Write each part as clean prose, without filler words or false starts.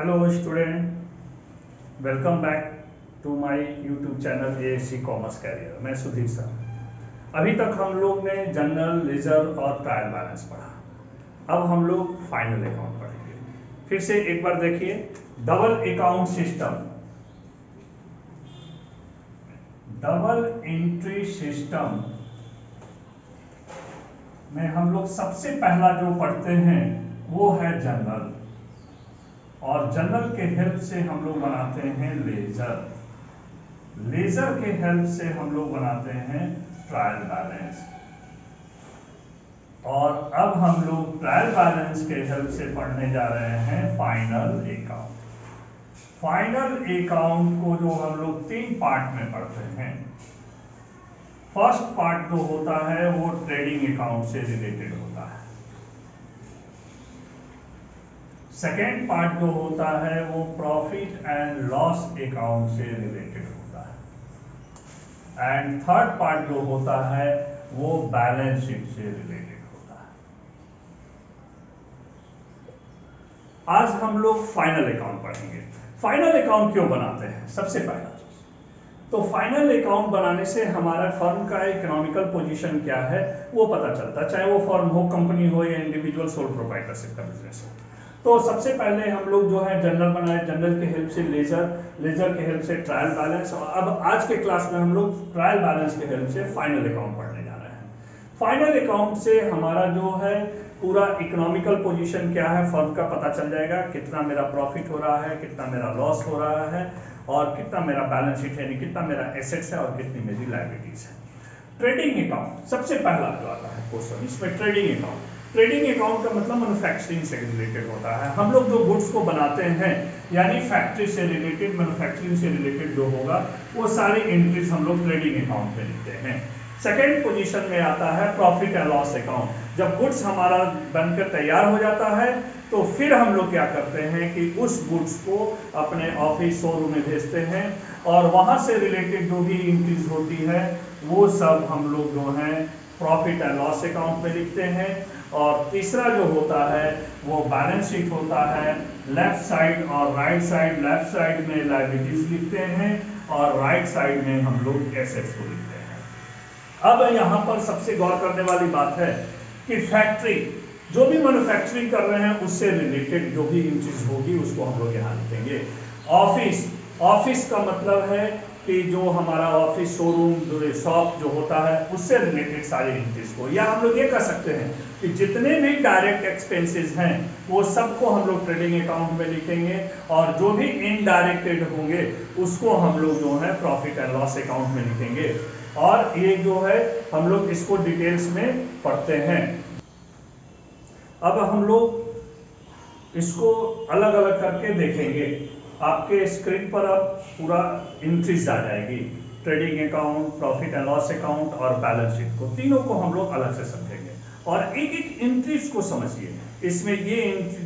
Hello student, welcome back to my YouTube channel ASC commerce career. मैं Sudhir sir. अभी तक हम लोग ने जनरल, लेजर और ट्रायल बैलेंस पढ़ा। अब हम लोग फाइनल अकाउंट पढ़ेंगे। फिर से एक बार देखिए, double account system, double entry system में हम लोग सबसे पहला जो पढ़ते हैं वो है जनरल, और जनरल के हेल्प से हम लोग बनाते हैं लेजर, लेजर के हेल्प से हम लोग बनाते हैं ट्रायल बैलेंस, और अब हम लोग ट्रायल बैलेंस के हेल्प से पढ़ने जा रहे हैं फाइनल अकाउंट। फाइनल अकाउंट को जो हम लोग 3 पार्ट में पढ़ते हैं। फर्स्ट पार्ट जो होता है वो ट्रेडिंग अकाउंट से रिलेटेड होता है। सेकेंड पार्ट जो होता है वो प्रॉफिट एंड लॉस अकाउंट से रिलेटेड होता है, एंड थर्ड पार्ट जो होता है वो बैलेंस शीट से रिलेटेड होता है। आज हम लोग फाइनल अकाउंट पढ़ेंगे। फाइनल अकाउंट क्यों बनाते हैं? सबसे पहला तो फाइनल अकाउंट बनाने से हमारा फर्म का इकोनॉमिकल पोजीशन क्या है वो पता चलता है, चाहे वो फर्म हो, कंपनी हो या इंडिविजुअल सोल प्रोप्राइटरशिप का बिजनेस हो। तो सबसे पहले हम लोग जो है जनरल बनाए, जनरल के हेल्प से लेजर, लेजर के हेल्प से ट्रायल बैलेंस, और अब आज के क्लास में हम लोग ट्रायल बैलेंस के हेल्प से फाइनल अकाउंट पढ़ने जा रहे हैं। फाइनल अकाउंट से हमारा जो है पूरा इकोनॉमिकल पोजीशन क्या है फर्म का पता चल जाएगा, कितना मेरा प्रॉफिट हो रहा है, कितना मेरा लॉस हो रहा है, और कितना मेरा बैलेंस शीट है, कितना मेरा एसेट्स है और कितनी मेरी लायबिलिटीज है। ट्रेडिंग अकाउंट सबसे पहला जो आता है क्वेश्चन, इसमें ट्रेडिंग अकाउंट, ट्रेडिंग अकाउंट का मतलब मैन्युफैक्चरिंग से रिलेटेड होता है। हम लोग जो गुड्स को बनाते हैं यानी फैक्ट्री से रिलेटेड, मैन्युफैक्चरिंग से रिलेटेड जो होगा वो सारी एंट्रीज हम लोग ट्रेडिंग अकाउंट में लिखते हैं। सेकेंड पोजीशन में आता है प्रॉफिट एंड लॉस अकाउंट। जब गुड्स हमारा बनकर तैयार हो जाता है तो फिर हम लोग क्या करते हैं कि उस गुड्स को अपने ऑफिस, शोरूम में भेजते हैं, और वहां से रिलेटेड जो भी एंट्रीज होती है वो सब हम लोग जो है प्रॉफिट एंड लॉस अकाउंट में लिखते हैं। और तीसरा जो होता है वो बैलेंस शीट होता है। लेफ्ट साइड और राइट साइड, लेफ्ट साइड में लायबिलिटीज लिखते हैं और राइट साइड में हम लोग एसेट्स को लिखते हैं। अब यहाँ पर सबसे गौर करने वाली बात है कि फैक्ट्री जो भी मैन्युफैक्चरिंग कर रहे हैं उससे रिलेटेड जो भी एंट्रीज होगी उसको हम लोग यहाँ लिखेंगे। ऑफिस, ऑफिस का मतलब है कि जो हमारा ऑफिस, शोरूम, जो शॉप जो होता है उससे रिलेटेड सारी एंट्रीज को, या हम लोग ये कह सकते हैं कि जितने भी डायरेक्ट एक्सपेंसेस हैं वो सबको हम लोग ट्रेडिंग अकाउंट में लिखेंगे, और जो भी इनडायरेक्टेड होंगे उसको हम लोग जो है प्रॉफिट एंड लॉस अकाउंट में लिखेंगे। और ये जो है हम लोग इसको डिटेल्स में पढ़ते हैं। अब हम लोग इसको अलग अलग करके देखेंगे। आपके स्क्रीन पर अब पूरा एंट्रीज आ जाएगी, trading account, profit and loss account और बैलेंस शीट को, तीनों को हम लोग अलग से समझेंगे और एक एक एंट्रीज को समझिए। इसमें ये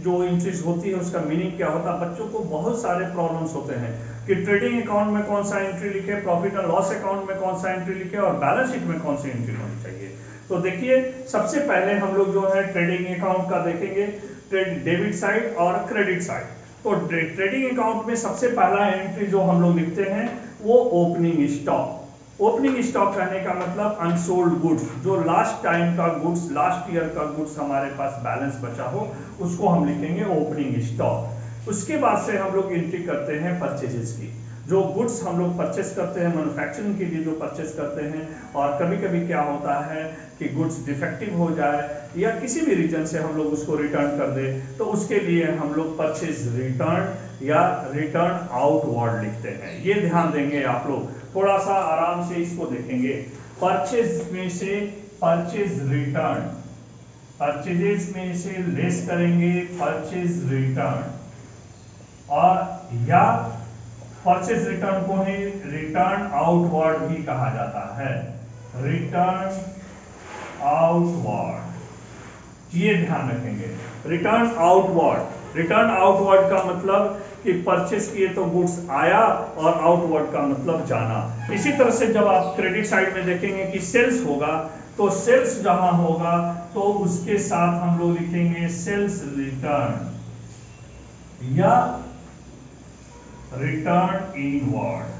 जो एंट्रीज होती है उसका मीनिंग क्या होता है। बच्चों को बहुत सारे प्रॉब्लम्स होते हैं कि ट्रेडिंग अकाउंट में कौन सा एंट्री लिखे, प्रॉफिट एंड लॉस अकाउंट में कौन सा एंट्री लिखे और बैलेंस शीट में कौन सी एंट्री होनी चाहिए। तो देखिए, सबसे पहले हम लोग जो है ट्रेडिंग अकाउंट का देखेंगे, डेबिट साइड और क्रेडिट साइड। तो ट्रेडिंग अकाउंट में सबसे पहला एंट्री जो हम लोग लिखते हैं वो ओपनिंग स्टॉक। ओपनिंग स्टॉक कहने का मतलब अनसोल्ड गुड्स, जो लास्ट टाइम का गुड्स, लास्ट ईयर का गुड्स हमारे पास बैलेंस बचा हो उसको हम लिखेंगे ओपनिंग स्टॉक। उसके बाद से हम लोग एंट्री करते हैं परचेजेस की, जो गुड्स हम लोग परचेस करते हैं मैन्युफैक्चरिंग के लिए जो परचेस करते हैं, और कभी कभी क्या होता है कि गुड्स डिफेक्टिव हो जाए या किसी भी रीजन से हम लोग उसको रिटर्न कर दे, तो उसके लिए हम लोग परचेज रिटर्न या रिटर्न आउटवर्ड लिखते हैं। ये ध्यान देंगे आप लोग, थोड़ा सा आराम से इसको देखेंगे। परचेज में से परचेज रिटर्न, परचेजेस में से लेस करेंगे परचेज रिटर्न, और या परचेज रिटर्न को ही रिटर्न आउटवर्ड भी कहा जाता है, रिटर्न आउटवर्ड। ये ध्यान रखेंगे, रिटर्न आउटवर्ड। रिटर्न आउटवर्ड का मतलब कि परचेस किए तो गुड्स आया, और आउटवर्ड का मतलब जाना। इसी तरह से जब आप क्रेडिट साइड में देखेंगे कि सेल्स होगा, तो सेल्स जहां होगा तो उसके साथ हम लोग लिखेंगे सेल्स रिटर्न, या रिटर्न इनवर्ड।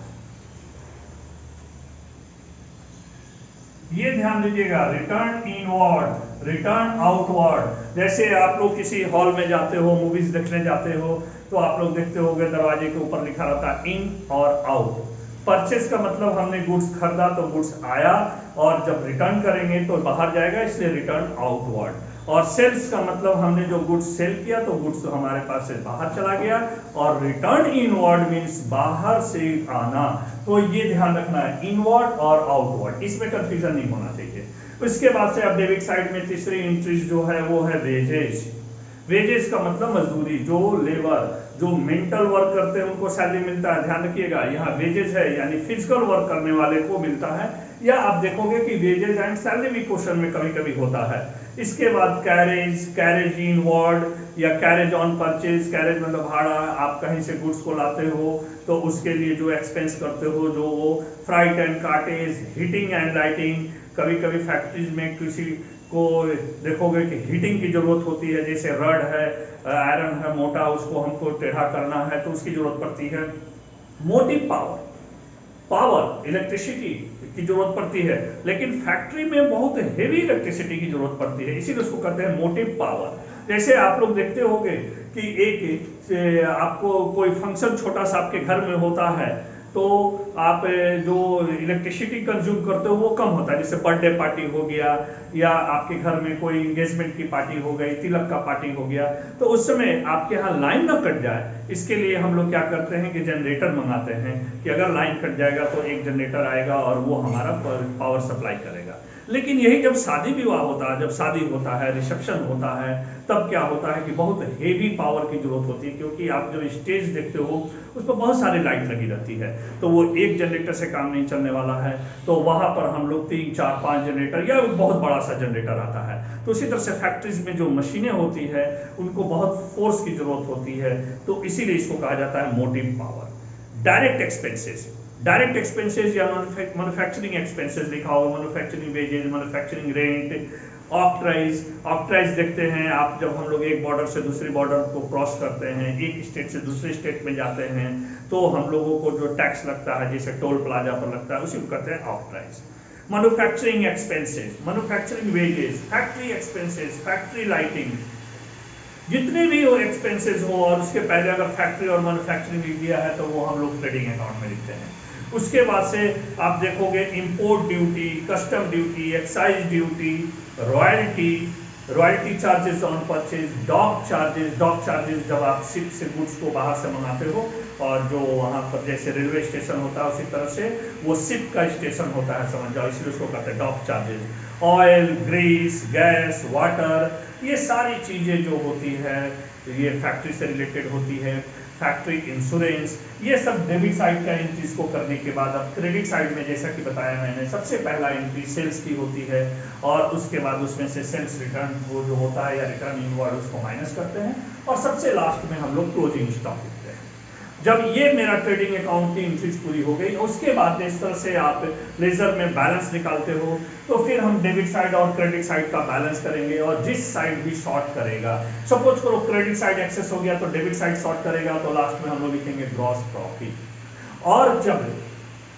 ये ध्यान दीजिएगा, रिटर्न इनवर्ड, रिटर्न आउटवर्ड। जैसे आप लोग किसी हॉल में जाते हो, मूवीज देखने जाते हो, तो आप लोग देखते होंगे दरवाजे के ऊपर लिखा रहता है इन और आउट। परचेस का मतलब हमने गुड्स खरीदा तो गुड्स आया, और जब रिटर्न करेंगे तो बाहर जाएगा, इसलिए रिटर्न आउटवर्ड। और सेल्स का मतलब हमने जो गुड्स सेल किया तो गुड्स तो हमारे पास से बाहर चला गया, और रिटर्न इनवर्ड मींस बाहर से आना। तो ये ध्यान रखना है, इनवर्ड और आउटवर्ड, इसमें कंफ्यूजन नहीं होना चाहिए। उसके बाद से अब डेबिट साइड में तीसरी एंट्रीज जो है वो है वेजेस। वेजेस का मतलब मजदूरी, जो लेबर, जो मेंटल वर्क करते हैं उनको सैलरी मिलता है। ध्यान रखिएगा, यहाँ वेजेस है यानी फिजिकल वर्क करने वाले को मिलता है, या आप देखोगे कि वेजेस एंड सैलरी भी क्वेश्चन में कभी कभी होता है। इसके बाद कैरेज, कैरेज इनवर्ड या कैरेज ऑन परचेज। कैरेज मतलब भाड़ा, आप कहीं से गुड्स को लाते हो तो उसके लिए जो एक्सपेंस करते हो, जो वो freight and cartage, heating and lighting. कभी कभी फैक्ट्रीज में किसी को देखोगे कि हीटिंग की जरूरत होती है, जैसे रड है, आयरन है मोटा, उसको हमको टेढ़ा करना है तो उसकी जरूरत पड़ती है। मोटिव पावर, पावर इलेक्ट्रिसिटी की जरूरत पड़ती है, लेकिन फैक्ट्री में बहुत हेवी इलेक्ट्रिसिटी की जरूरत पड़ती है, इसीलिए उसको कहते हैं मोटिव पावर। जैसे आप लोग देखते होंगे कि एक आपको कोई फंक्शन छोटा सा आपके घर में होता है, तो आप जो इलेक्ट्रिसिटी कंज्यूम करते हो वो कम होता है। जैसे बर्थडे पार्टी हो गया, या आपके घर में कोई एंगेजमेंट की पार्टी हो गई, तिलक का पार्टी हो गया, तो उस समय आपके यहाँ लाइन ना कट जाए, इसके लिए हम लोग क्या करते हैं कि जनरेटर मंगाते हैं, कि अगर लाइन कट जाएगा तो एक जनरेटर आएगा और वो हमारा पावर सप्लाई करेगा। लेकिन यही जब शादी विवाह होता है, जब शादी होता है, रिसेप्शन होता है, तब क्या होता है कि बहुत हेवी पावर की जरूरत होती है, क्योंकि आप जब स्टेज देखते हो उस पर बहुत सारी लाइट लगी रहती है, तो वो एक जनरेटर से काम नहीं चलने वाला है। तो वहां पर हम लोग 3, 4, 5 जनरेटर या बहुत बड़ा सा जनरेटर आता है। तो इसी तरह से फैक्ट्रीज में जो मशीनें होती है उनको बहुत फोर्स की जरूरत होती है, तो इसीलिए इसको कहा जाता है motive power. Direct expenses, direct expenses या मैन्युफैक्चरिंग एक्सपेंसेस लिखा होगा, मैन्युफैक्चरिंग वेजेस, मैन्युफैक्चरिंग रेंट, ऑक्ट्राइज। ऑक्ट्राइज देखते हैं आप, जब हम लोग एक बॉर्डर से दूसरी बॉर्डर को क्रॉस करते हैं, एक स्टेट से दूसरे स्टेट में जाते हैं, तो हम लोगों को जो टैक्स लगता है, जैसे टोल प्लाजा पर लगता है, उसी को कहते हैं octroi. Manufacturing expenses, manufacturing wages, factory expenses, factory lighting, जितने भी वो एक्सपेंसेस हो, और उसके पहले अगर फैक्ट्री और मैन्युफैक्चरिंग लिख दिया है तो वो हम लोग ट्रेडिंग अकाउंट में लिखते हैं। उसके बाद से आप देखोगे import duty, custom duty, excise duty, royalty, royalty charges on purchase, dock charges. Dock charges जब आप शिप से गुड्स को बाहर से मंगाते हो, और जो वहां पर जैसे रेलवे स्टेशन होता है उसी तरह से वो शिप का स्टेशन होता है, समझ जाओ, इसलिए उसको कहते हैं dock charges. Oil, grease, gas, water, ये सारी चीजें जो होती है ये फैक्ट्री से रिलेटेड होती है। फैक्ट्री इंश्योरेंस, ये सब डेबिट साइड का एंट्रीज को करने के बाद अब क्रेडिट साइड में, जैसा कि बताया मैंने, सबसे पहला एंट्री सेल्स की होती है, और उसके बाद उसमें से सेल्स रिटर्न वो जो होता है या रिटर्न इनवर्ड उसको माइनस करते हैं, और सबसे लास्ट में हम लोग क्लोजिंग स्टॉक लिखते हैं। जब ये मेरा ट्रेडिंग अकाउंट की एंट्रीज पूरी हो गई, उसके बाद इस तरह से आप लेजर में बैलेंस निकालते हो, तो फिर हम डेबिट साइड और क्रेडिट साइड का बैलेंस करेंगे, और जिस साइड भी शॉर्ट करेगा, सपोज करो क्रेडिट साइड एक्सेस हो गया तो डेबिट साइड शॉर्ट करेगा, तो लास्ट में हम लोग लिखेंगे ग्रॉस प्रॉफिट। और जब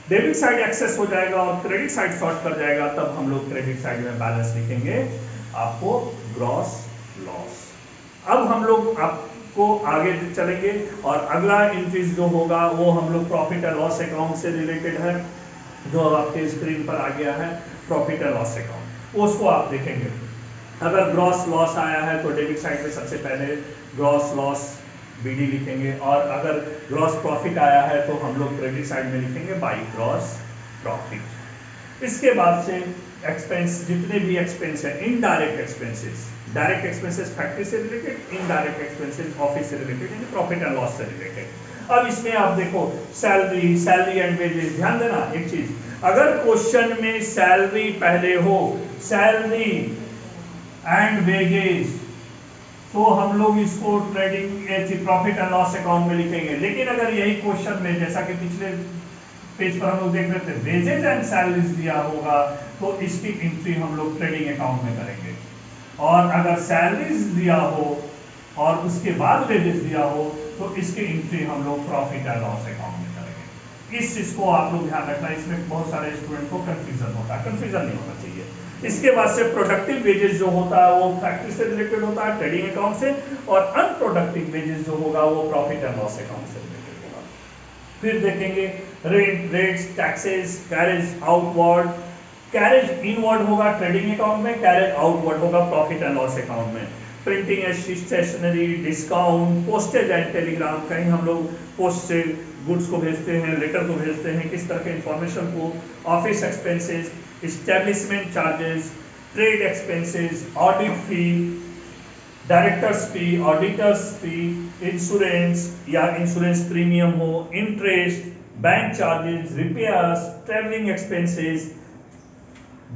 डेबिट साइड एक्सेस हो जाएगा और क्रेडिट साइड शॉर्ट कर जाएगा, तब हम लोग क्रेडिट साइड में बैलेंस लिखेंगे आपको ग्रॉस लॉस। अब हम लोग आपको आगे चलेंगे, और अगला एंट्रीज जो होगा वो हम लोग प्रॉफिट एंड लॉस अकाउंट से रिलेटेड है, जो आपके स्क्रीन पर आ गया है, प्रॉफिट एंड लॉस अकाउंट, उसको आप देखेंगे। अगर ग्रॉस लॉस आया है तो डेबिट साइड में सबसे पहले ग्रॉस लॉस बीडी लिखेंगे, और अगर ग्रॉस प्रॉफिट आया है तो हम लोग क्रेडिट साइड में लिखेंगे बाई ग्रॉस प्रॉफिट। इसके बाद से एक्सपेंस, जितने भी एक्सपेंस है, indirect expenses, direct expenses factory से रिलेटेड, इनडायरेक्ट एक्सपेंसेस ऑफिस से रिलेटेड, प्रॉफिट एंड लॉस से रिलेटेड। अब इसमें आप देखो सैलरी, सैलरी एंड वेजेस, ध्यान देना एक चीज, अगर क्वेश्चन में सैलरी पहले हो, सैलरी एंड वेजेस, तो हम लोग इसको trading profit and loss account में लिखेंगे। लेकिन अगर यही क्वेश्चन में, जैसा कि पिछले पेज पर हम लोग देख रहे थे, वेजेस एंड सैलरीज दिया होगा, तो इसकी एंट्री हम लोग ट्रेडिंग अकाउंट में करेंगे। और अगर सैलरीज दिया हो और उसके बाद वेजेस दिया हो, तो इसकी एंट्री हम लोग प्रॉफिट एंड लॉस अकाउंट में करेंगे। इस चीज को आप लोग ध्यान रखना, इसमें बहुत सारे स्टूडेंट को कंफ्यूजन होता है, कंफ्यूजन नहीं होना चाहिए। इसके बाद से प्रोडक्टिव वेजेस जो होता है वो फैक्ट्री से रिलेटेड होता है, ट्रेडिंग अकाउंट से, और अनप्रोडक्टिव वेजेस जो होगा वो प्रॉफिट एंड लॉस अकाउंट से रिलेटेड होगा। फिर देखेंगे rent, rates, taxes, carriage outward. Carriage inward होगा ट्रेडिंग अकाउंट में, कैरेज आउटवर्ड होगा प्रॉफिट एंड लॉस अकाउंट में। Printing and stationery, discount, postage and telegram, कहीं हम लोग पोस्ट से गुड्स को भेजते हैं, लेटर को भेजते हैं, किस तरह के इंफॉर्मेशन को। Office expenses, establishment charges, trade expenses, audit fee, directors fee, auditors fee, insurance या इंश्योरेंस प्रीमियम हो, interest, bank charges, repairs, travelling expenses,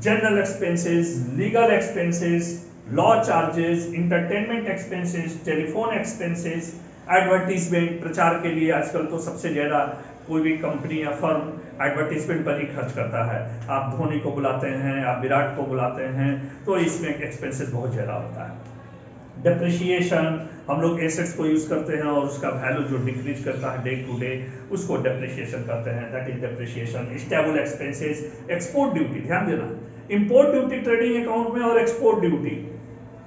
general expenses, legal expenses, law charges, entertainment expenses, telephone expenses, advertisement, प्रचार के लिए आजकल तो सबसे ज्यादा कोई भी कंपनी या फर्म एडवर्टीजमेंट पर ही खर्च करता है। आप धोनी को बुलाते हैं, आप विराट को बुलाते हैं, तो इसमें एक्सपेंसेस बहुत ज्यादा होता है। डेप्रिसिएशन, हम लोग एसेट्स को यूज करते हैं और उसका वैल्यू जो डिक्रीज करता है डे टू डे, उसको डेप्रिसिएशन करते हैं, that is depreciation. Stable expenses, export duty, ध्यान देना, इंपोर्ट ड्यूटी ट्रेडिंग अकाउंट में और export duty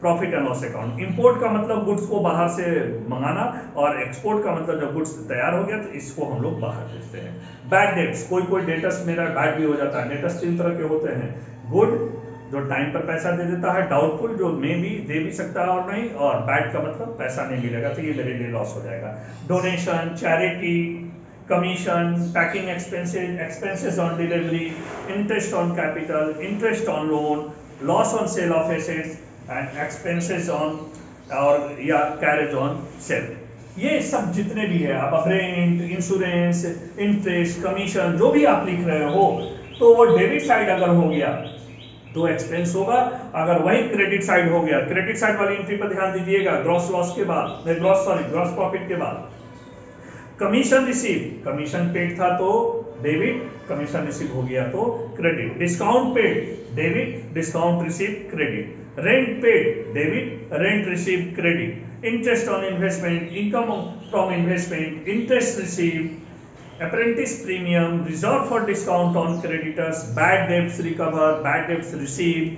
profit and loss account. Import का मतलब गुड्स को बाहर से मंगाना, और एक्सपोर्ट का मतलब जब गुड्स तैयार हो गया तो इसको हम लोग बाहर भेजते हैं। बैड डेट्स, कोई डेटर्स मेरा बैड भी हो जाता है। डेटर्स 3 तरह के होते हैं, गुड जो टाइम पर पैसा दे देता है, डाउटफुल जो मे भी दे भी सकता है और नहीं, और बैड का मतलब पैसा नहीं मिलेगा तो ये मेरे लिए लॉस हो जाएगा। Donation, charity, commission, packing expenses, expenses on delivery, interest on capital, interest on loan, loss on sale of assets and expenses on और या कैरेज ऑन सेल। ये सब जितने भी है, आप रेंट, इंश्योरेंस, इंटरेस्ट, कमीशन जो भी आप लिख रहे हो, तो वो डेबिट साइड अगर हो गया तो एक्सपेंस होगा, अगर वही क्रेडिट साइड हो गया, क्रेडिट साइड वाली एंट्री पर ध्यान दीजिएगा, ग्रॉस लॉस के बाद, ग्रॉस प्रॉफिट के बाद। कमीशन रिसीव, कमीशन पेड था तो डेबिट, कमीशन रिसीव हो गया तो credit. Discount paid, debit, discount receive credit. Rent paid, debit, rent receive credit. Interest on investment, income from investment, interest receive. Apprentice premium, reserve for discount on creditors, bad debts recover, bad debts receive,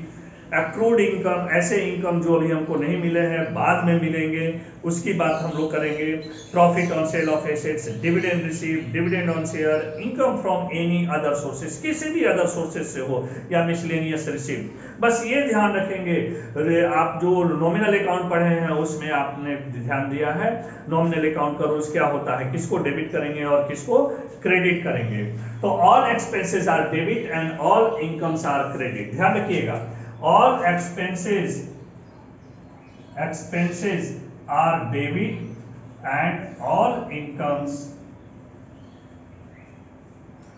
accrued income, ऐसे income जो अभी हमको नहीं मिले हैं बाद में मिलेंगे, उसकी बात हम लोग करेंगे। Profit on sale of assets, dividend receive, dividend on share, income from any other sources, किसी भी अदर सोर्सेस से हो, या मिसलेनियस रिसीव। बस ये ध्यान रखेंगे, आप जो नॉमिनल अकाउंट पढ़े हैं उसमें आपने ध्यान दिया है, नॉमिनल अकाउंट का रूल्स क्या होता है, किसको डेबिट करेंगे और किसको क्रेडिट करेंगे। तो all expenses are debit and all incomes are credit, ध्यान रखिएगा। All expenses are debit and all incomes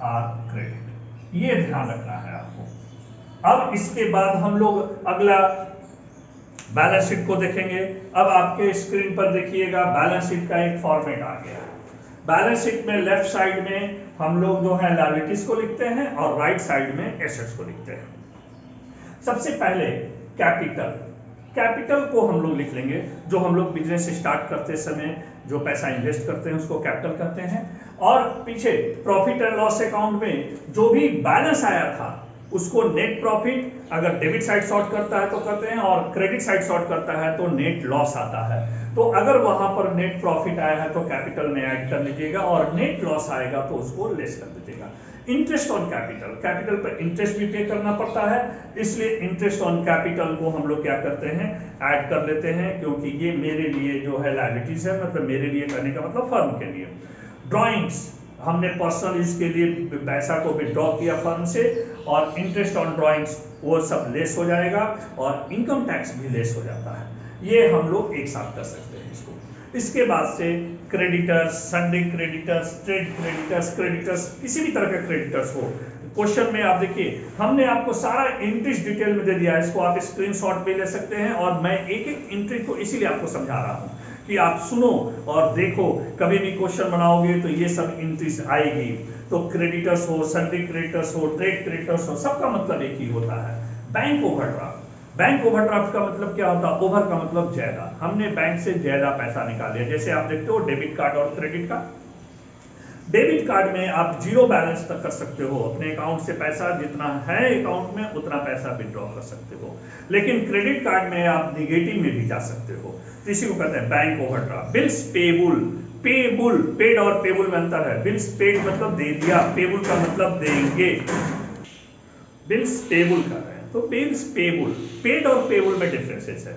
are credit, ये ध्यान रखना है आपको। अब इसके बाद हम लोग अगला बैलेंस शीट को देखेंगे। अब आपके स्क्रीन पर देखिएगा बैलेंस शीट का एक फॉर्मेट आ गया। बैलेंस शीट में लेफ्ट साइड में हम लोग जो है लायबिलिटीज को लिखते हैं और राइट साइड में एसेट्स को लिखते हैं। सबसे पहले कैपिटल, कैपिटल को हम लोग लिख लेंगे, जो हम लोग बिजनेस स्टार्ट करते समय जो पैसा इन्वेस्ट करते हैं उसको कैपिटल कहते हैं। और पीछे प्रॉफिट एंड लॉस अकाउंट में जो भी बैलेंस आया था उसको नेट प्रॉफिट, अगर डेबिट साइड सॉर्ट करता है तो कहते हैं, और क्रेडिट साइड सॉर्ट करता है तो नेट लॉस आता है। तो अगर वहां पर नेट प्रॉफिट आया है तो कैपिटल में ऐड कर लीजिएगा, और नेट लॉस आएगा तो उसको लेस कर दीजिएगा। इंटरेस्ट ऑन कैपिटल, कैपिटल पर इंटरेस्ट भी पे करना पड़ता है, इसलिए इंटरेस्ट ऑन कैपिटल को हम लोग क्या करते हैं, ऐड कर लेते हैं, क्योंकि ये मेरे लिए जो है लायबिलिटीज है, मतलब मेरे लिए करने का मतलब फर्म के लिए। ड्रॉइंग्स, हमने पर्सनल यूज के लिए पैसा को विड्रॉ किया फर्म से, और इंटरेस्ट ऑन ड्रॉइंग्स वो सब लेस हो जाएगा, और इनकम टैक्स भी लेस हो जाता है। ये हम लोग एक साथ कर सकते हैं इसको। इसके बाद से creditors, Sunday creditors, trade creditors, creditors किसी भी तरह का क्रेडिटर्स हो। क्वेश्चन में आप देखिए हमने आपको सारा एंट्रीज डिटेल में दे दिया है, इसको आप स्क्रीनशॉट भी ले सकते हैं, और मैं एक एक एंट्री को इसीलिए आपको समझा रहा हूं कि आप सुनो और देखो, कभी भी क्वेश्चन बनाओगे तो ये सब एंट्रीज आएगी। तो क्रेडिटर्स हो, संडे क्रेडिटर्स हो, ट्रेड क्रेडिटर्स हो, सबका मतलब एक ही होता है, बैंक ओवरड्राफ्ट। बैंक ओवरड्राफ्ट का मतलब क्या होता है? ओवर का मतलब ज्यादा, हमने बैंक से ज्यादा पैसा निकाल लिया। जैसे आप देखते हो डेबिट कार्ड और क्रेडिट कार्ड। डेबिट कार्ड में आप जीरो बैलेंस तक कर सकते हो, अपने अकाउंट से पैसा जितना है अकाउंट में उतना पैसा विड्रॉ कर सकते हो, लेकिन क्रेडिट कार्ड में आप निगेटिव में भी जा सकते हो। तो इसी को कहते हैं बैंक ओवरड्राफ्ट। बिल्स पेबुल, पेबुल, पेड और पेबुल में अंतर है। बिल्स पेड मतलब दे दिया, पेबुल का मतलब देंगे। बिल्स पेबुल कर रहे हैं तो बिल्स पेबुल, पेड और पेबुल में डिफरेंसेस है।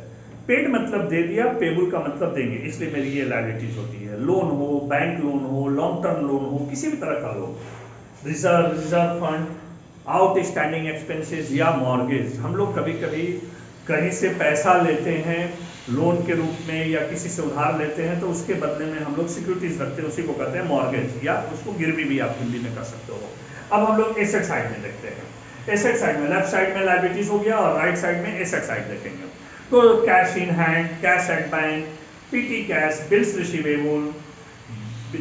पेड मतलब दे दिया, पेबुल का मतलब देंगे, इसलिए मेरी ये लायबिलिटीज होती है। लोन हो, बैंक लोन हो, लॉन्ग टर्म लोन हो, किसी भी तरह का loan, reserve fund, out standing expenses या मॉर्गेज। हम लोग कभी कभी कहीं से पैसा लेते हैं लोन के रूप में या किसी से उधार लेते हैं, तो उसके बदले में हम लोग सिक्योरिटीज रखते हैं, उसी को कहते हैं मॉर्गेज, या उसको गिरवी भी आप हिंदी में कर सकते हो। अब हम लोग एसेट साइड में देखते हैं। एसेट साइड में लेफ्ट साइड में लायबिलिटीज हो गया और राइट साइड में एसेट साइड देखेंगे। तो cash in hand, cash at bank, PT cash, bills receivable.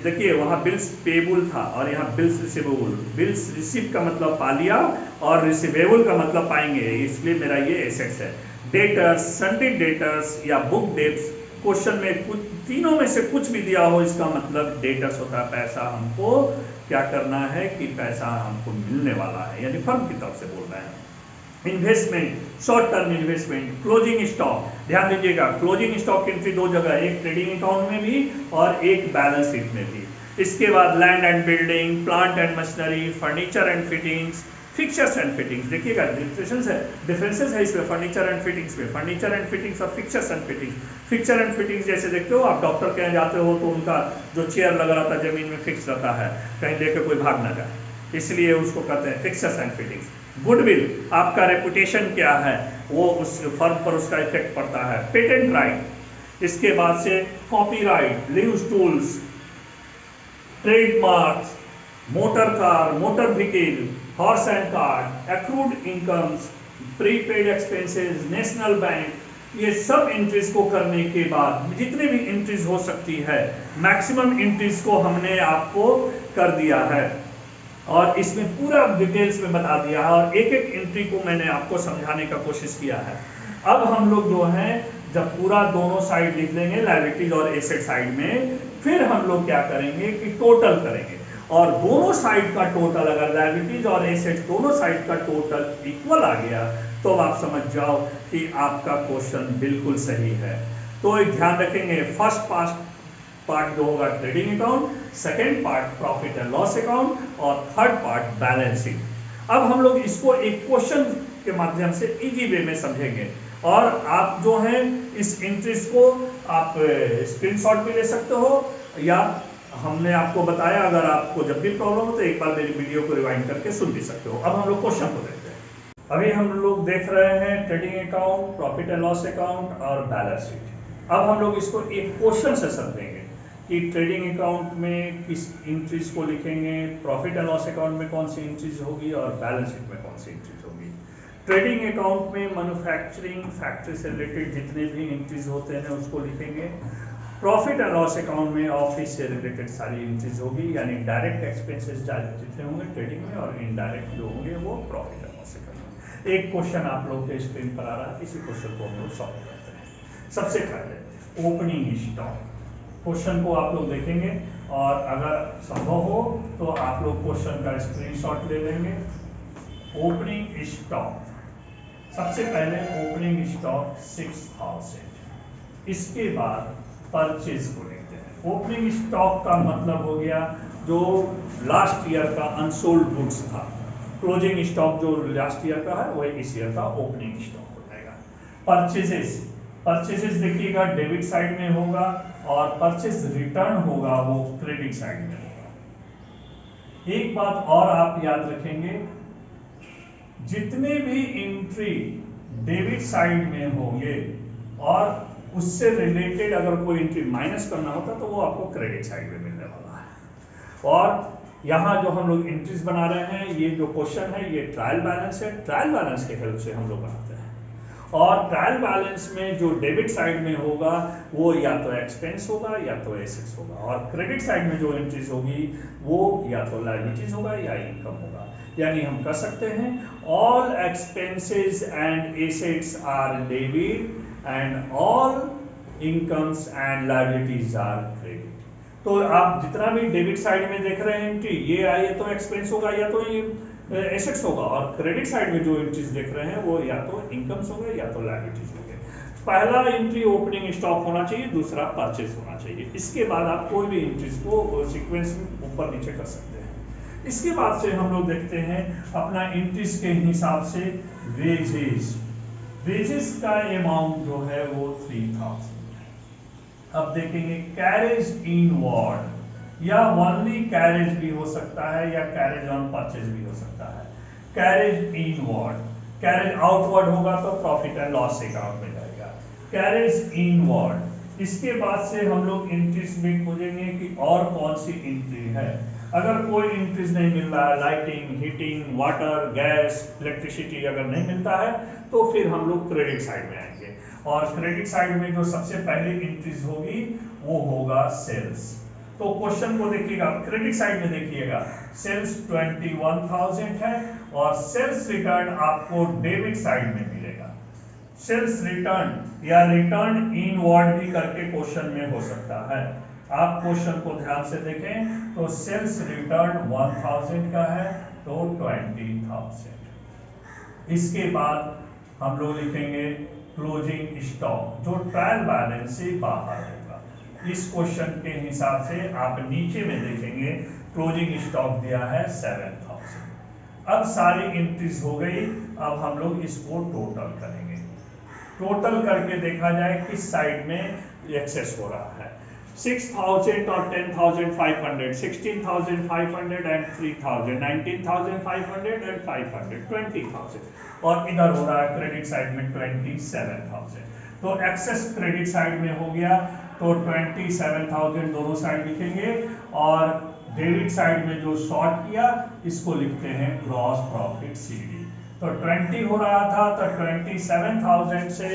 देखिए वहां बिल्स पेबल था और यहाँ बिल्स रिसीवेबल। बिल्स रिसीव का मतलब पा लिया और रिसीवेबल का मतलब पाएंगे, इसलिए मेरा ये एसेट्स है। डेटर्स, सन्डे डेटर्स या बुक डेट्स, क्वेश्चन में कुछ तीनों में से कुछ भी दिया हो, इसका मतलब डेटर्स होता है पैसा हमको क्या करना है कि पैसा हमको मिलने वाला है, यानी फर्म की तरफ से बोल रहे हैं। Investment, short term investment, closing stock. ध्यान दीजिएगा क्लोजिंग स्टॉक की एंट्री दो जगह, एक ट्रेडिंग अकाउंट में भी और एक बैलेंस शीट में भी। इसके बाद land and building, plant and machinery, furniture and fittings, fixtures and fittings. देखिएगा डिफरेंसेस है इसमें फर्नीचर एंड फिटिंग्स में, फर्नीचर एंड फिटिंग्स और fixtures and fittings. Fixture and fittings जैसे देखते हो आप डॉक्टर के यहाँ जाते हो तो उनका जो चेयर लगा रहता है जमीन में फिक्स रहता है, कहीं लेकर कोई भाग ना जाए, इसलिए उसको कहते हैं फिक्चर्स एंड फिटिंग्स। गुडविल, आपका रेपुटेशन क्या है वो उस फर्म पर उसका इफेक्ट पड़ता है। पेटेंट राइट, इसके बाद से copyright, leaves tools, trademarks, motor car, motor vehicle, horse and cart, accrued incomes, prepaid expenses, national bank, ये सब एंट्रीज को करने के बाद जितने भी एंट्रीज हो सकती है मैक्सिमम एंट्रीज को हमने आपको कर दिया है और इसमें पूरा डिटेल्स में बता दिया है और एक एक एंट्री को मैंने आपको समझाने का कोशिश किया है। अब हम लोग जो है जब पूरा दोनों साइड लिख लेंगे लायबिलिटीज और एसेट साइड में, फिर हम लोग क्या करेंगे कि टोटल करेंगे और दोनों साइड का टोटल अगर लायबिलिटीज और एसेट दोनों साइड का टोटल इक्वल आ गया तो आप समझ जाओ कि आपका क्वेश्चन बिल्कुल सही है। तो एक ध्यान रखेंगे, फर्स्ट पार्ट जो होगा trading account, second part profit and loss account और थर्ड पार्ट बैलेंस शीट। अब हम लोग इसको एक क्वेश्चन के माध्यम से इजी वे में समझेंगे और आप जो है इस एंट्रीज को आप स्क्रीनशॉट भी ले सकते हो या हमने आपको बताया अगर आपको जब भी प्रॉब्लम हो तो एक बार मेरी वीडियो को रिवाइंड करके सुन भी सकते हो। अब हम लोग क्वेश्चन को देखते हैं। अभी हम लोग देख रहे हैं trading account, profit and loss account और बैलेंस शीट। अब हम लोग इसको एक क्वेश्चन से समझेंगे कि ट्रेडिंग अकाउंट में किस एंट्रीज को लिखेंगे, प्रॉफिट एंड लॉस अकाउंट में कौन सी एंट्रीज होगी और बैलेंस शीट में कौन सी एंट्रीज होगी। ट्रेडिंग अकाउंट में मैन्युफैक्चरिंग फैक्ट्री से रिलेटेड जितने भी एंट्रीज होते हैं उसको लिखेंगे। प्रॉफिट एंड लॉस अकाउंट में ऑफिस से रिलेटेड सारी एंट्रीज होगी, यानी डायरेक्ट एक्सपेंसेस जितने होंगे ट्रेडिंग में और इनडायरेक्ट जो होंगे वो प्रॉफिट एंड लॉस अकाउंट में। एक क्वेश्चन आप लोग के स्क्रीन पर आ रहा है, इसी क्वेश्चन को हम लोग सॉल्व करते हैं। सबसे पहले ओपनिंग स्टॉक क्वेश्चन को आप लोग देखेंगे और अगर संभव हो तो आप लोग क्वेश्चन का स्क्रीनशॉट ले लेंगे। ओपनिंग स्टॉक, सबसे पहले ओपनिंग स्टॉक 6000, इसके बाद परचेज को लेते हैं। ओपनिंग स्टॉक का मतलब हो गया जो लास्ट ईयर का अनसोल्ड गुड्स था। क्लोजिंग स्टॉक जो लास्ट ईयर का है वही इस ईयर का ओपनिंग स्टॉक हो जाएगा। परचेजेस, परचेजेस देखिएगा डेबिट साइड में होगा और परचेज रिटर्न होगा वो क्रेडिट साइड में होगा। एक बात और आप याद रखेंगे, जितने भी एंट्री डेबिट साइड में होंगे और उससे रिलेटेड अगर कोई एंट्री माइनस करना होता तो वो आपको क्रेडिट साइड में मिलने वाला है। और यहाँ जो हम लोग एंट्रीज बना रहे हैं, ये जो क्वेश्चन है ये ट्रायल बैलेंस है, ट्रायल बैलेंस के हेल्प से हम लोग बनाते हैं। और ट्रायल बैलेंस में जो डेबिट साइड में होगा वो या तो एक्सपेंस होगा या तो एसेट्स होगा और क्रेडिट साइड में जो एंट्रीज होगी वो या तो लायबिलिटीज होगा या इनकम होगा। यानी हम कह सकते हैं all expenses and assets are debit and all incomes and liabilities are credit. तो आप जितना भी डेबिट साइड में देख रहे हैं एंट्री, ये या तो एक्सपेंस होगा या तो ये एसेट्स होगा, और क्रेडिट साइड में जो एंट्रीज देख रहे हैं वो या तो इनकम्स होंगे या तो लायबिलिटीज होंगे। पहला एंट्री ओपनिंग स्टॉक होना चाहिए, दूसरा परचेज होना चाहिए। इसके बाद आप कोई भी एंट्रीज को सीक्वेंस में ऊपर नीचे कर सकते हैं। इसके बाद से हम लोग देखते हैं अपना एंट्रीज के हिसाब से वेजेस। वेजेस का अमाउंट जो है वो 3000। अब देखेंगे कैरेज इन वार्ड, या ओनली कैरेज भी हो सकता है या कैरेज ऑन परचेज भी हो सकता है। कैरेज इन वार्ड, कैरेज आउटवर्ड होगा तो प्रॉफिट एंड लॉस अकाउंट में जाएगा। कैरेज इन वार्ड, इसके बाद से हम लोग एंट्रीज में खोजेंगे कि और कौन सी एंट्री है। अगर कोई एंट्रीज नहीं मिल रहा है, lighting, heating, water, gas, electricity अगर नहीं मिलता है तो फिर हम लोग क्रेडिट साइड में आएंगे, और क्रेडिट साइड में जो सबसे पहले एंट्रीज होगी वो होगा सेल्स। तो क्वेश्चन को देखिएगा, क्रेडिट साइड में देखिएगा सेल्स 21,000 है और सेल्स रिटर्न आपको डेबिट साइड में मिलेगा। सेल्स रिटर्न या रिटर्न इन वार्ड भी करके क्वेश्चन में हो सकता है। आप क्वेश्चन को ध्यान से देखें तो सेल्स रिटर्न 1000 का है तो 20,000। इसके बाद हम लोग लिखेंगे क्लोजिंग स्टॉक जो ट्रायल बैलेंस से बाहर होगा। इस क्वेश्चन के हिसाब से आप नीचे में देखेंगे क्लोजिंग स्टॉक दिया है 7000। अब सारी एंट्रीज हो गई, अब हम लोग इसको टोटल करेंगे। टोटल करके देखा जाए किस साइड में एक्सेस हो रहा है। 6000 और 10,500, 16,500 एंड 3,000, 19,500 एंड 500, 20,000, और इधर हो रहा है क्रेडिट साइड में 27,000। तो एक्सेस क्रेडिट साइड में हो गया तो 27,000 दोनों साइड लिखेंगे, और डेबिट साइड में जो शॉर्ट किया इसको लिखते हैं ग्रॉस प्रॉफिट सीडी। तो 20 हो रहा था तो 27,000 से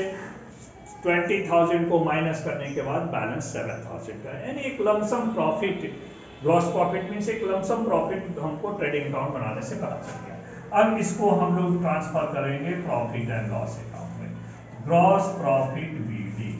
20,000 को माइनस करने के बाद बैलेंस 7,000 का है, यानी एक lump sum profit. Gross profit means एक लमसम प्रॉफिट हमको ट्रेडिंग अकाउंट बनाने से पता चल गया। अब इसको हम लोग ट्रांसफर करेंगे प्रॉफिट एंड लॉस अकाउंट में। Gross profit BD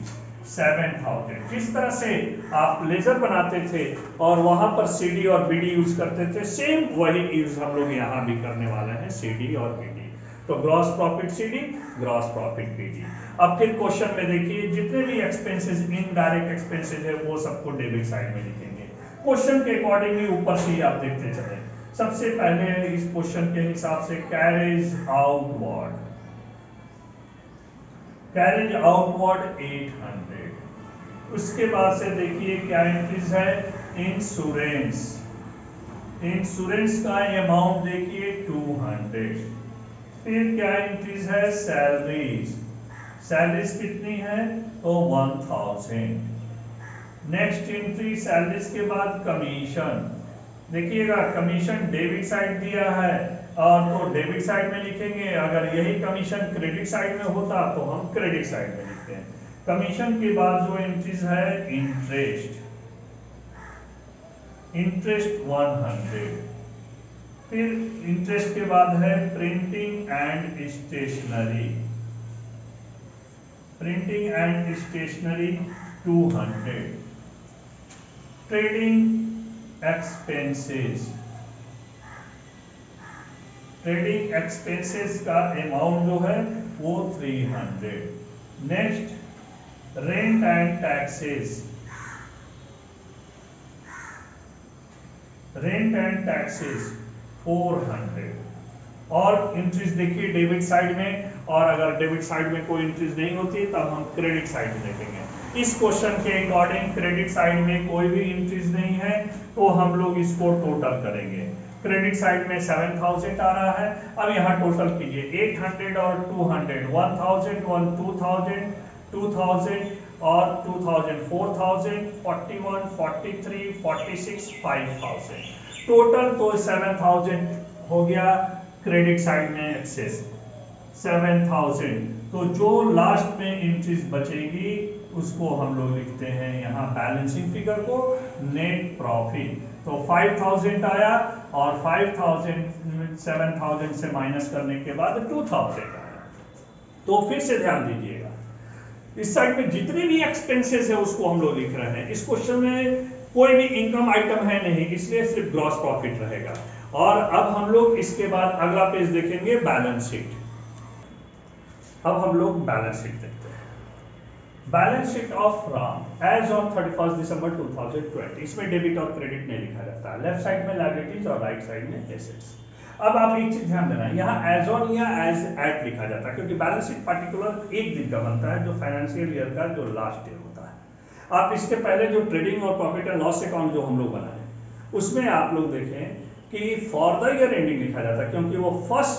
7,000। जिस तरह से आप लेजर बनाते थे और वहां पर सीडी और बीडी यूज करते थे, सेम वही यूज हम लोग यहाँ भी करने वाले हैं, सीडी और बीडी। तो gross profit CD, gross profit BD. अब फिर क्वेश्चन में देखिए जितने भी एक्सपेंसेस, इनडायरेक्ट एक्सपेंसेस है वो सबको डेबिट साइड में लिखेंगे। क्वेश्चन के अकॉर्डिंगली ऊपर से ही आप देखते चले। सबसे पहले इस क्वेश्चन के हिसाब से कैरेज आउटवर्ड, कैरेज आउटवर्ड 800। उसके बाद से देखिए क्या एंट्रीज है, इंश्योरेंस, इंश्योरेंस का अमाउंट देखिए 200। फिर क्या एंट्रीज है, सैलरीज, सैलरीज कितनी है तो 1000। नेक्स्ट एंट्री सैलरीज के बाद कमीशन, देखिएगा कमीशन डेबिट साइड दिया है और तो डेबिट साइड में लिखेंगे। अगर यही कमीशन क्रेडिट साइड में होता तो हम क्रेडिट साइड में लिखते हैं। कमीशन के बाद जो एंट्रीज है, इंटरेस्ट, इंटरेस्ट 100। फिर इंटरेस्ट के बाद है printing and stationery, printing and stationery 200। Trading expenses, trading expenses का अमाउंट जो है वो 300। Next rent and taxes, rent and taxes 400। और एंट्रीज देखिए डेबिट साइड में, और अगर डेबिट साइड में कोई एंट्रीज नहीं होती तब हम क्रेडिट साइड में देखेंगे। इस क्वेश्चन के अकॉर्डिंग क्रेडिट साइड में कोई भी एंट्रीज नहीं है तो हम लोग इसको टोटल करेंगे। क्रेडिट साइड में 7000 आ रहा है, अब यहाँ टोटल कीजिए 800 और 200, 1000, 2000, 2000 और 2000, 4000, 41, 43, 46, 5000। टोटल तो 7000 हो गया क्रेडिट साइड में एक्सेस 7000। तो जो लास्ट में एंट्रीज बचेगी उसको हम लोग लिखते हैं यहाँ बैलेंसिंग फिगर को नेट प्रॉफिट। तो 5000 आया और 5000 7000 से माइनस करने के बाद 2000 आया। तो फिर से ध्यान दीजिएगा, इस साइड में जितने भी एक्सपेंसेस है उसको हम लोग लिख रहे हैं। इस क्वेश्चन में कोई भी इनकम आइटम है नहीं, इसलिए सिर्फ ग्रॉस प्रॉफिट रहेगा। और अब हम लोग इसके बाद अगला पेज देखेंगे बैलेंस शीट। अब हम लोग बैलेंस शीट देखते हैं। Balance sheet of Ram as on 31 December 2020। इसमें डेबिट और क्रेडिट नहीं लिखा जाता है, लेफ्ट साइड में लायबिलिटीज और राइट साइड में एसेट्स। अब आप एक चीज ध्यान देना, यहाँ एज ऑन या एज एट लिखा जाता है क्योंकि बैलेंस शीट पर्टिकुलर एक दिन का बनता है जो फाइनेंशियल ईयर का जो लास्ट डे होता है। आप इसके पहले जो ट्रेडिंग और प्रॉफिट एंड लॉस अकाउंट जो हम लोग बनाए उसमें आप लोग देखें कि फॉर द ईयर एंडिंग लिखा जाता है क्योंकि वो 1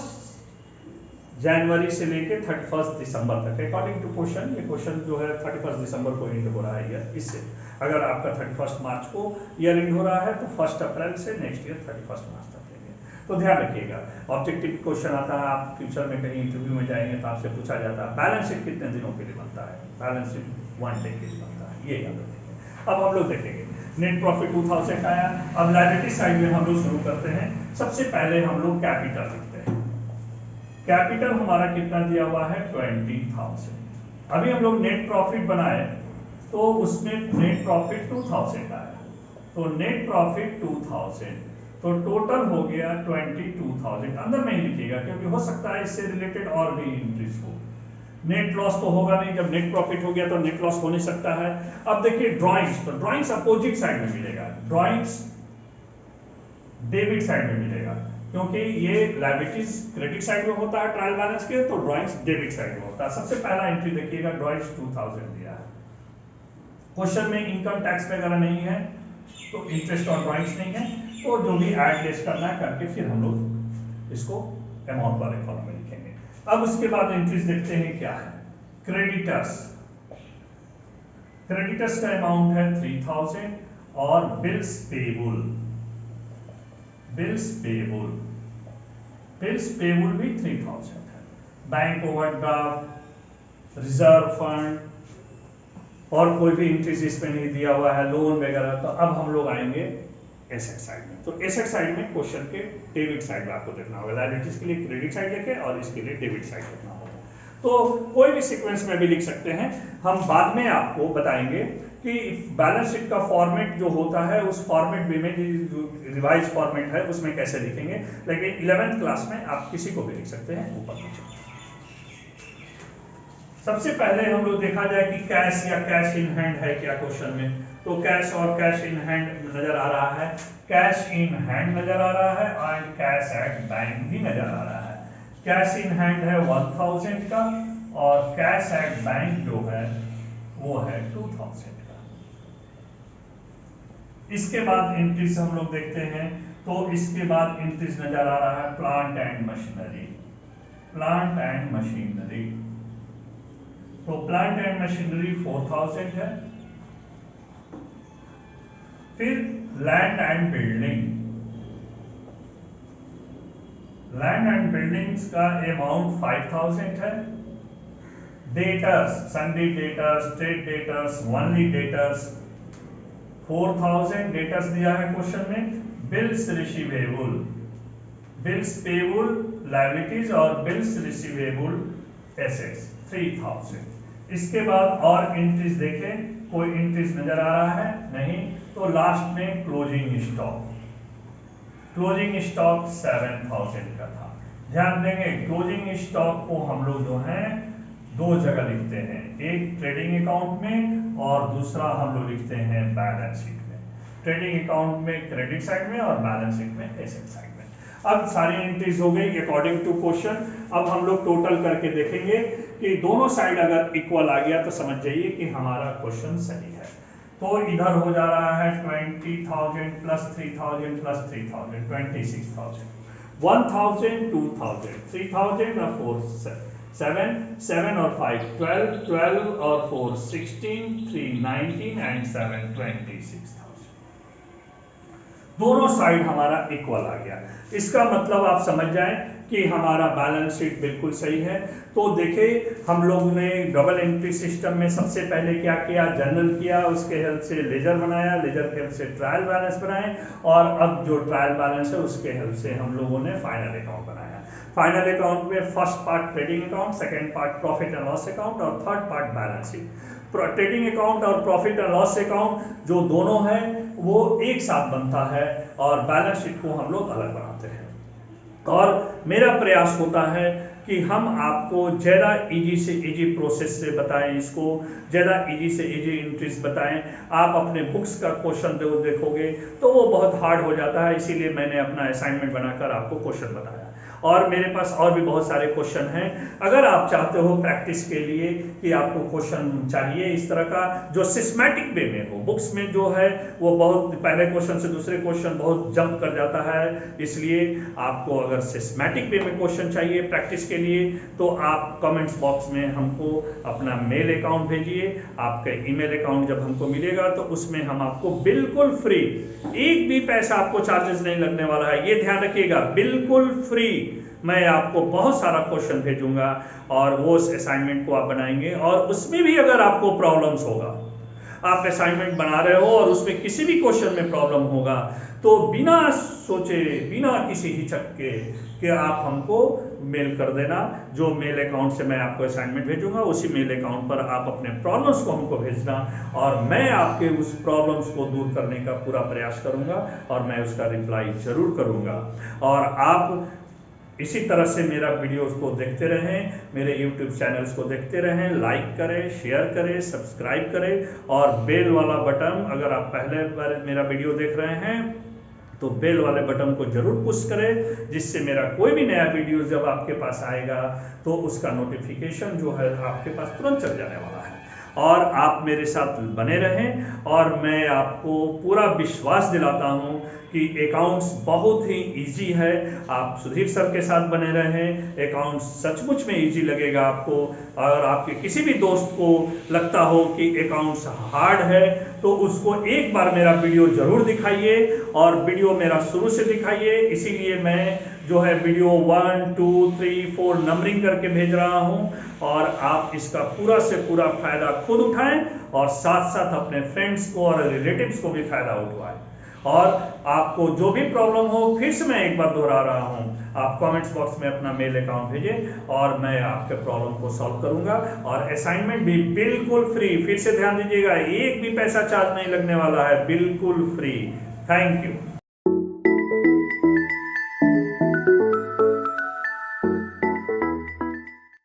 जनवरी से लेके 31 दिसंबर तक अकॉर्डिंग टू क्वेश्चन। ये क्वेश्चन जो है 31 दिसंबर को एंड हो रहा है ईयर, इससे अगर आपका 31 मार्च को ईयर एंड हो रहा है तो 1 अप्रैल से नेक्स्ट ईयर 31 मार्च तक लेंगे। तो ध्यान रखिएगा, ऑब्जेक्टिव क्वेश्चन आता है, आप फ्यूचर में कहीं इंटरव्यू में जाएंगे तो आपसे पूछा जाता है बैलेंस शीट कितने दिनों के लिए बनता है, बैलेंस शीट 1 डे के लिए बनता है, ये याद रखिएगा। अब हम लोग देखेंगे नेट प्रॉफिट 2000 आया। अब लायबिलिटी साइड में हम लोग शुरू करते हैं। सबसे पहले हम लोग कैपिटल लिखते हैं। कैपिटल हमारा कितना दिया हुआ है 20,000। अभी हम लोग नेट प्रॉफिट बनाए तो उसमें नेट प्रॉफिट 2000 आया, तो नेट प्रॉफिट 2000, तो टोटल हो गया 22,000। अंदर नहीं लिखिएगा क्योंकि हो सकता है इससे रिलेटेड और भी इंट्रीज हो। नेट लॉस तो होगा नहीं, जब नेट प्रॉफिट हो गया तो नेट लॉस हो नहीं सकता है। अब देखिए ड्राइंग्स, तो ड्राइंग्स अपोजिट साइड में मिलेगा, ड्राइंग्स डेबिट साइड में मिलेगा क्योंकि ये लायबिलिटीज क्रेडिट साइड में होता है ट्रायल बैलेंस के, तो ड्राइंग्स डेबिट साइड में होता है। सबसे पहला एंट्री देखिएगा ड्राइंग्स 2000 दिया है। क्वेश्चन में इनकम टैक्स वगैरह नहीं है तो इंटरेस्ट और ड्राइंग्स नहीं है, तो जो भी ऐड लेस करना है करके फिर हम लोग इसको अमाउंट वाले कॉलम में लिखेंगे। अब उसके बाद एंट्रीज देखते हैं क्या है। क्रेडिटर्स, क्रेडिटर्स का अमाउंट है 3000 और bills payable, bills payable, bills payable भी 3000 है। बैंक ओवरड्राफ्ट, रिजर्व फंड और कोई भी इंट्रीज इसमें नहीं दिया हुआ है, लोन वगैरह। तो अब हम लोग आएंगे एसेट साइड में। तो एसेट साइड में क्वेश्चन के डेबिट साइड में आपको देखना होगा, लायबिलिटीज के लिए क्रेडिट साइड देखें और इसके लिए डेबिट साइड देखना होगा। तो कोई भी सीक्वेंस में भी लिख सकते हैं, हम बाद में आपको बताएंगे कि बैलेंस शीट का फॉर्मेट जो होता है उस फॉर्मेट में जो रिवाइज फॉर्मेट है उसमें कैसे लिखेंगे, लेकिन 11th क्लास में आप किसी को भी लिख सकते हैं ऊपर नीचे। सबसे पहले हम लोग देखा जाए कि कैश या कैश इन हैंड है क्या क्वेश्चन में, तो कैश और कैश इन हैंड नजर आ रहा है, कैश इन हैंड नजर आ रहा है और कैश एट बैंक भी नजर आ रहा है। कैश इन हैंड है 1000 का और कैश एट बैंक जो है वो है 2000 का। इसके बाद एंट्रीज हम लोग देखते हैं, तो इसके बाद एंट्रीज नजर आ रहा है plant and machinery, plant and machinery. तो प्लांट एंड मशीनरी 4000 है। फिर land and building, land and buildings का अमाउंट 5000 है। Debtors, Sunday debtors, trade debtors, monthly debtors 4000 debtors दिया है क्वेश्चन में। Bills receivable, bills payable liabilities और बिल्स रिसीवेबल एसेट्स 3000। इसके बाद और एंट्रीज देखें, कोई एंट्रीज नजर आ रहा है नहीं, तो लास्ट में क्लोजिंग स्टॉक, क्लोजिंग स्टॉक 7000 का था। ध्यान देंगे क्लोजिंग स्टॉक को हम लोग जो है दो जगह लिखते हैं, एक ट्रेडिंग अकाउंट में और दूसरा हम लोग लिखते हैं बैलेंस शीट में। ट्रेडिंग अकाउंट में क्रेडिट साइड में और बैलेंस शीट में एसेट साइड में। अब सारी एंट्रीज हो गई अकॉर्डिंग टू क्वेश्चन। अब हम लोग टोटल करके देखेंगे कि दोनों साइड अगर इक्वल आ गया तो समझ जाइए कि हमारा क्वेश्चन सही है। तो इधर हो जा रहा है 20,000 प्लस 3,000 प्लस 3,000 26,000, 1,000 2,000 3,000 और 4 7 7 और 5 12 12 और 4 16 3 19 एंड 7 26,000। दोनों साइड हमारा इक्वल आ गया। इसका मतलब आप समझ जाएं कि हमारा बैलेंस शीट बिल्कुल सही है। तो देखिए हम लोग ने डबल एंट्री सिस्टम में सबसे पहले क्या किया, जर्नल किया, उसके हेल्प से लेजर बनाया, लेजर के हेल्प से ट्रायल बैलेंस बनाए, और अब जो ट्रायल बैलेंस है उसके हेल्प से हम लोगों ने फाइनल अकाउंट बनाया। फाइनल अकाउंट में first part trading account, second part profit and loss account और third part balance sheet. Trading account और प्रॉफिट एंड लॉस अकाउंट जो दोनों है वो एक साथ बनता है और बैलेंस शीट को हम लोग अलग बनाते हैं। और मेरा प्रयास होता है कि हम आपको ज़्यादा इजी से इजी प्रोसेस से बताएं, इसको ज़्यादा इजी से इजी एंट्रीज बताएं। आप अपने बुक्स का क्वेश्चन देखोगे तो वो बहुत हार्ड हो जाता है, इसीलिए मैंने अपना असाइनमेंट बनाकर आपको क्वेश्चन बताया। और मेरे पास और भी बहुत सारे क्वेश्चन हैं। अगर आप चाहते हो प्रैक्टिस के लिए कि आपको क्वेश्चन चाहिए इस तरह का जो सिस्टमैटिक वे में हो, बुक्स में जो है वो बहुत पहले क्वेश्चन से दूसरे क्वेश्चन बहुत जंप कर जाता है, इसलिए आपको अगर सिस्टमैटिक वे में क्वेश्चन चाहिए प्रैक्टिस के लिए तो आप कमेंट्स बॉक्स में हमको अपना मेल अकाउंट भेजिए। आपका ईमेल अकाउंट जब हमको मिलेगा तो उसमें हम आपको बिल्कुल फ्री, एक भी पैसा आपको चार्जेस नहीं लगने वाला है, ये ध्यान रखिएगा, बिल्कुल फ्री मैं आपको बहुत सारा क्वेश्चन भेजूंगा और वो उस असाइनमेंट को आप बनाएंगे। और उसमें भी अगर आपको प्रॉब्लम्स होगा, आप असाइनमेंट बना रहे हो और उसमें किसी भी क्वेश्चन में प्रॉब्लम होगा तो बिना सोचे बिना किसी हिचक के कि आप हमको मेल कर देना। जो मेल अकाउंट से मैं आपको असाइनमेंट भेजूंगा उसी मेल अकाउंट पर आप अपने प्रॉब्लम्स को हमको भेजना और मैं आपके उस प्रॉब्लम्स को दूर करने का पूरा प्रयास करूंगा और मैं उसका रिप्लाई जरूर करूंगा। और आप इसी तरह से मेरा वीडियोस को देखते रहें, मेरे YouTube चैनल्स को देखते रहें, लाइक करें, शेयर करें, सब्सक्राइब करें और बेल वाला बटन, अगर आप पहले बार मेरा वीडियो देख रहे हैं तो बेल वाले बटन को जरूर पुश करें, जिससे मेरा कोई भी नया वीडियो जब आपके पास आएगा तो उसका नोटिफिकेशन जो है आपके पास तुरंत चल जाने वाला है। और आप मेरे साथ बने रहें और मैं आपको पूरा विश्वास दिलाता हूं कि अकाउंट्स बहुत ही इजी है। आप सुधीर सर के साथ बने रहें, अकाउंट्स सचमुच में इजी लगेगा आपको। अगर आपके किसी भी दोस्त को लगता हो कि अकाउंट्स हार्ड है तो उसको एक बार मेरा वीडियो जरूर दिखाइए और वीडियो मेरा शुरू से दिखाइए। इसीलिए मैं जो है वीडियो 1, 2, 3, 4 नंबरिंग करके भेज रहा हूं और आप इसका पूरा से पूरा फायदा खुद उठाएं और साथ साथ अपने फ्रेंड्स को और रिलेटिव्स को भी फायदा उठवाएं। और आपको जो भी प्रॉब्लम हो, फिर से मैं एक बार दोहरा रहा हूं, आप कमेंट्स बॉक्स में अपना मेल अकाउंट भेजें और मैं आपके प्रॉब्लम को सॉल्व करूंगा। और असाइनमेंट भी बिल्कुल फ्री, फिर से ध्यान दीजिएगा, एक भी पैसा चार्ज नहीं लगने वाला है, बिल्कुल फ्री। Thank you.